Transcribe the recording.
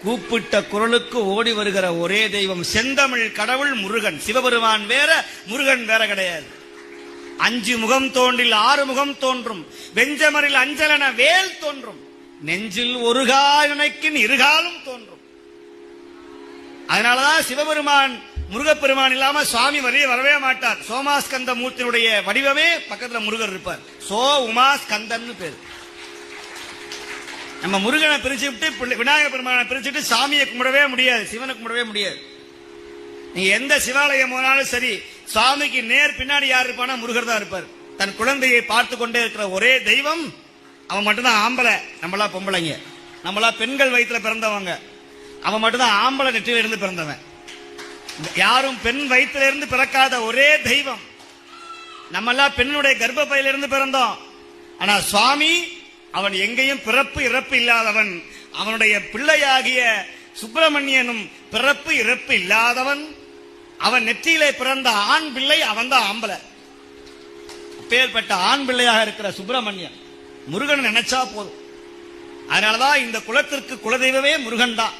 கூப்பிட்ட குரலுக்கு ஓடி வருகிற ஒரே தெய்வம் செந்தமிழ் கடவுள் முருகன். சிவபெருமான் வேற, முருகன் வேற கிடையாது. 5 முகம் தோன்றில் 6 முகம் தோன்றும், வெஞ்சமரில் அஞ்சலன வேல் தோன்றும், நெஞ்சில் ஒரு காலனைக்கின் இருகாலும் தோன்றும். அதனாலதான் சிவபெருமான் முருகப்பெருமான் இல்லாம சுவாமி வரவே மாட்டார். சோமாஸ்கந்த மூர்த்தியுடைய வடிவமே பக்கத்துல முருகர் இருப்பார். சோ உமா ஸ்கந்தன் பேரு. நம்ம முருகனை பிரிச்சு விட்டு விநாயகர் பெருமானை பிரிச்சுட்டு சாமியை கும்பிடவே முடியாது, சிவனை கும்பிடவே முடியாது. நீங்க எந்த சிவாலயம் போனாலும் சரி, சுவாமிக்கு நேர் பின்னாடி யார் இருப்பானா முருகர் தான் இருப்பார். தன் குழந்தையை பார்த்து கொண்டே இருக்கிற ஒரே தெய்வம் அவன் மட்டும்தான் ஆம்பளை. நம்மளா பொம்பளைங்க, நம்மளா பெண்கள் வயிற்றுல பிறந்தவங்க. அவன் மட்டும்தான் ஆம்பளை நெற்றியில இருந்து பிறந்தவன். யாரும் பெண் வயிற்றுல இருந்து பிறக்காத ஒரே தெய்வம். நம்மெல்லாம் பெண்ணுடைய கர்ப்பப்பையில இருந்து பிறந்தோம். ஆனா சுவாமி அவன் எங்கேயும் பிறப்பு இறப்பு இல்லாதவன். அவனுடைய பிள்ளையாகிய சுப்பிரமணியனும் பிறப்பு இறப்பு இல்லாதவன். அவன் நெற்றியிலே பிறந்த ஆண் பிள்ளை, அவன் தான் ஆம்பளை. அப்பேற்பட்ட ஆண் பிள்ளையாக இருக்கிற சுப்பிரமணியன் முருகன் நினைச்சா போதும். அதனாலதான் இந்த குலத்திற்கு குலதெய்வமே முருகன் தான்.